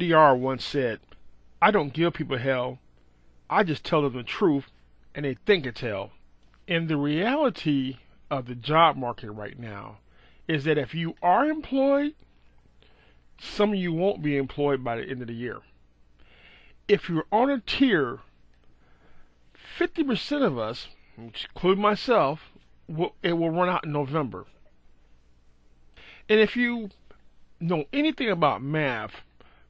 FDR once said, "I don't give people hell, I just tell them the truth, and they think it's hell." And the reality of the job market right now is that if you are employed, some of you won't be employed by the end of the year. If you're on a tier, 50% of us, which include myself, it will run out in November. And if you know anything about math,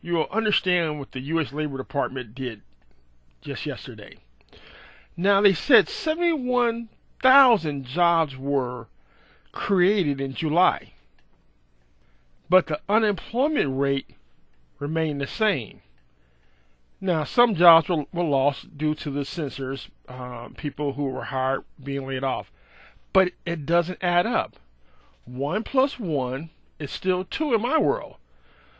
you will understand what the U.S. Labor Department did just yesterday. Now, they said 71,000 jobs were created in July, but the unemployment rate remained the same. Now, some jobs were lost due to the censors, people who were hired being laid off, but it doesn't add up. 1 plus 1 is still 2 in my world.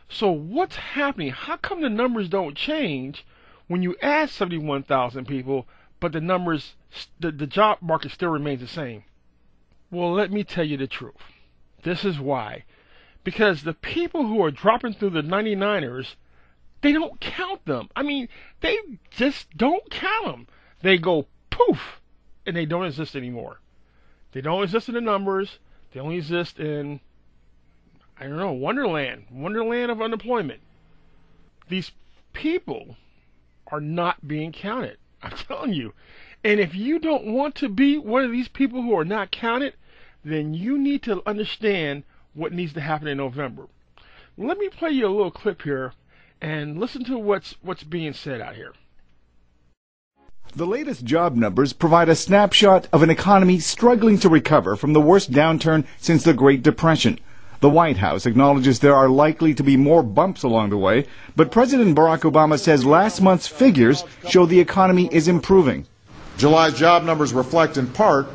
So what's happening? How come the numbers don't change when you add 71,000 people, but the numbers, the job market still remains the same? Well, let me tell you the truth. This is why. Because the people who are dropping through the 99ers, they don't count them. I mean, they just don't count them. They go poof, and they don't exist anymore. They don't exist in the numbers. They only exist in, I don't know, wonderland of unemployment. These people are not being counted. I'm telling you. And if you don't want to be one of these people who are not counted, then you need to understand what needs to happen in November. Let me play you a little clip here and listen to what's being said out here. The latest job numbers provide a snapshot of an economy struggling to recover from the worst downturn since the Great Depression. The White House acknowledges there are likely to be more bumps along the way, but President Barack Obama says last month's figures show the economy is improving. July's job numbers reflect in part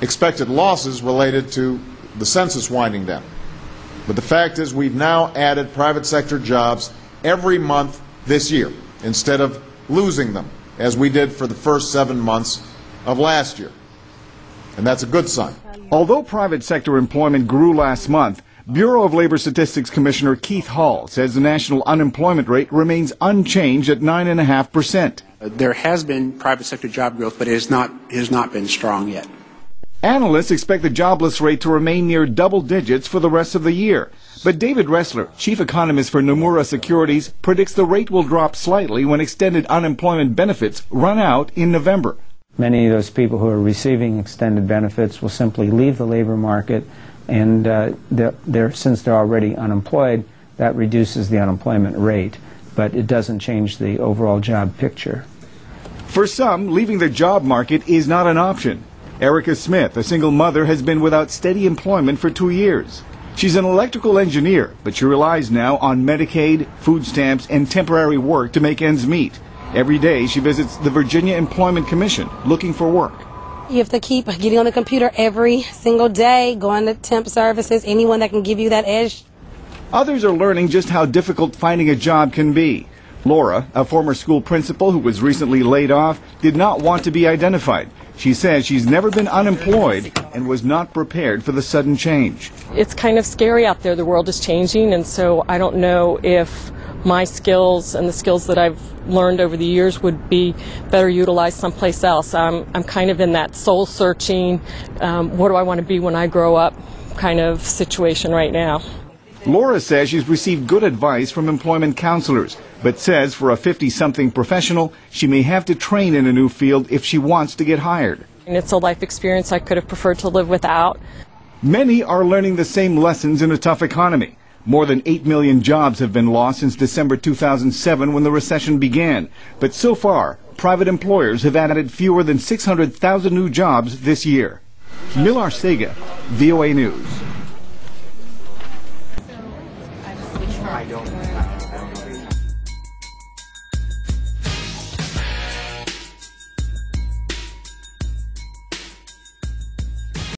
expected losses related to the census winding down. But the fact is we've now added private sector jobs every month this year instead of losing them, as we did for the first 7 months of last year. And that's a good sign. Although private sector employment grew last month, Bureau of Labor Statistics Commissioner Keith Hall says the national unemployment rate remains unchanged at 9.5%. There has been private sector job growth, but it has not been strong yet. Analysts expect the jobless rate to remain near double digits for the rest of the year. But David Ressler, chief economist for Nomura Securities, predicts the rate will drop slightly when extended unemployment benefits run out in November. Many of those people who are receiving extended benefits will simply leave the labor market, and since they're already unemployed, that reduces the unemployment rate, but it doesn't change the overall job picture. For some, leaving the job market is not an option. Erica Smith, a single mother, has been without steady employment for 2 years. She's an electrical engineer, but she relies now on Medicaid, food stamps, and temporary work to make ends meet. Every day she visits the Virginia Employment Commission looking for work. You have to keep getting on the computer every single day, going to temp services, anyone that can give you that edge. Others are learning just how difficult finding a job can be. Laura, a former school principal who was recently laid off, did not want to be identified. She says she's never been unemployed and was not prepared for the sudden change. It's kind of scary out there. The world is changing, and so I don't know if my skills and the skills that I've learned over the years would be better utilized someplace else. I'm kind of in that soul searching, what do I want to be when I grow up kind of situation right now. Laura says she's received good advice from employment counselors, but says for a 50-something professional, she may have to train in a new field if she wants to get hired. And it's a life experience I could have preferred to live without. Many are learning the same lessons in a tough economy. More than 8 million jobs have been lost since December 2007 when the recession began. But so far, private employers have added fewer than 600,000 new jobs this year. Milar Sega, VOA News. I don't.